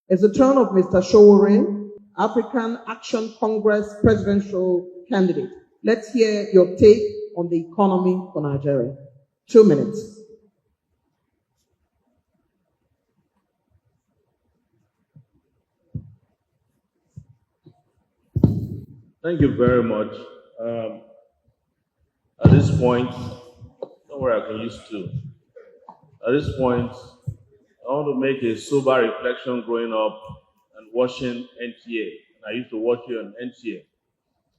It's the turn of Mr. Sowore, African Action Congress presidential candidate. Let's hear your take on the economy for Nigeria. 2 minutes. Thank you very much. At this point, don't worry, I can use two. At this point, I want to make a sober reflection growing up and watching NTA. I used to watch you on NTA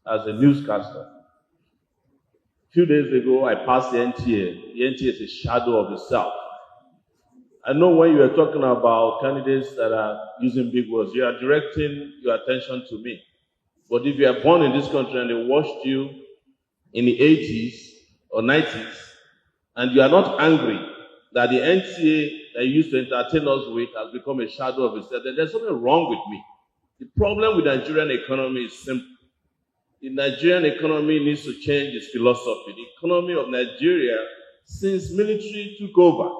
as a newscaster. A few days ago, I passed the NTA. The NTA is a shadow of itself. I know when you are talking about candidates that are using big words, you are directing your attention to me. But if you are born in this country and they watched you in the 80s or 90s, and you are not angry that the NTA that you used to entertain us with has become a shadow of itself, then there's something wrong with me. The problem with the Nigerian economy is simple. The Nigerian economy needs to change its philosophy. The economy of Nigeria, since military took over,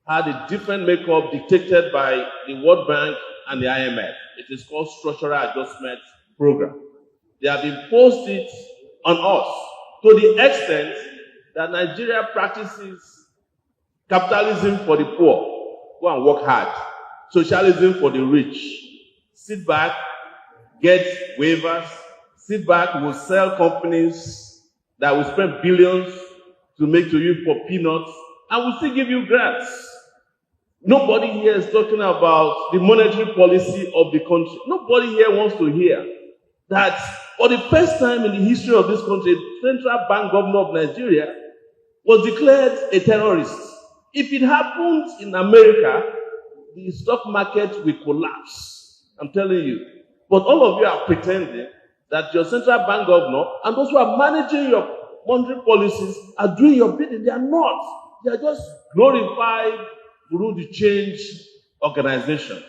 had a different makeup dictated by the World Bank and the IMF. It is called Structural Adjustment Program. They have imposed it on us to the extent that Nigeria practices capitalism for the poor. Go and work hard. Socialism for the rich. Sit back, get waivers. Sit back, we'll sell companies that will spend billions to make to you for peanuts, and we'll still give you grants. Nobody here is talking about the monetary policy of the country. Nobody here wants to hear that for the first time in the history of this country, the Central Bank Governor of Nigeria was declared a terrorist. If it happens in America, the stock market will collapse. I'm telling you. But all of you are pretending that your Central Bank Governor and those who are managing your monetary policies are doing your bidding. They are not. They are just glorified through the change organizations.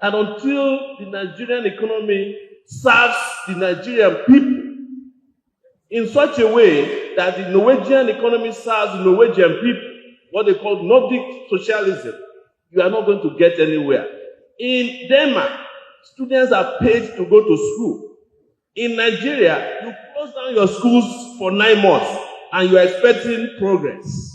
And until the Nigerian economy serves the Nigerian people in such a way that the Norwegian economy serves the Norwegian people, what they call Nordic socialism, you are not going to get anywhere. In Denmark, students are paid to go to school. In Nigeria, you close down your schools for 9 months and you are expecting progress.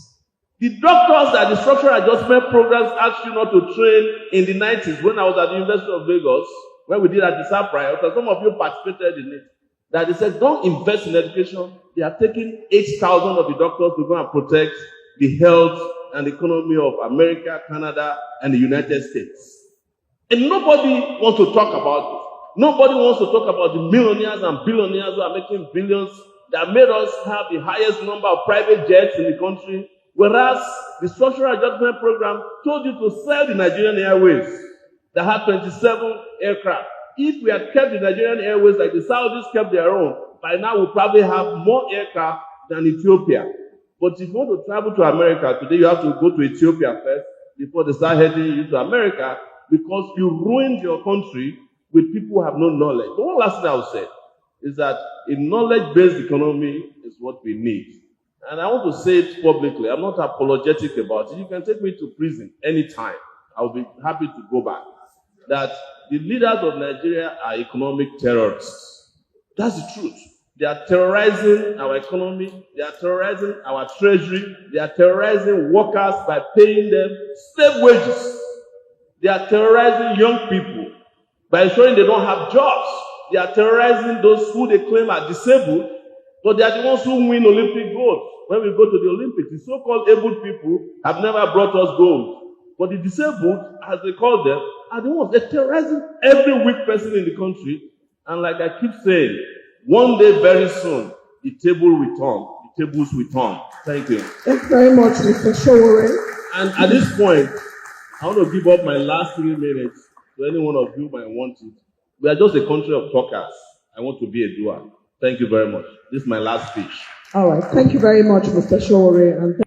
The doctors that the structural adjustment programs asked you not to train in the 90s when I was at the University of Lagos, when we did at the Sapphire, because some of you participated in it, that they said, don't invest in education. They are taking 8,000 of the doctors to go and protect the health and economy of America, Canada, and the United States. And nobody wants to talk about it. Nobody wants to talk about the millionaires and billionaires who are making billions that made us have the highest number of private jets in the country, whereas the structural adjustment program told you to sell the Nigerian Airways that had 27 aircraft. If we had kept the Nigerian Airways like the Saudis kept their own, by now we'll probably have more aircraft than Ethiopia. But if you want to travel to America today, you have to go to Ethiopia first before they start heading you to America, because you ruined your country with people who have no knowledge. The one last thing I will say is that a knowledge-based economy is what we need. And I want to say it publicly. I'm not apologetic about it. You can take me to prison anytime. I'll be happy to go back. That the leaders of Nigeria are economic terrorists. That's the truth. They are terrorizing our economy. They are terrorizing our treasury. They are terrorizing workers by paying them slave wages. They are terrorizing young people by ensuring they don't have jobs. They are terrorizing those who they claim are disabled, but they are the ones who win Olympic gold. When we go to the Olympics, the so-called able people have never brought us gold. But the disabled, as they call them, are the ones. They're terrorizing every weak person in the country. And like I keep saying, one day very soon, the table will turn. The tables will turn. Thank you. Thanks very much, Mr. Sowore. And at this point, I want to give up my last 3 minutes to any one of you who might want it. We are just a country of talkers. I want to be a doer. Thank you very much. This is my last speech. All right. Thank you very much, Mr. Sowore. And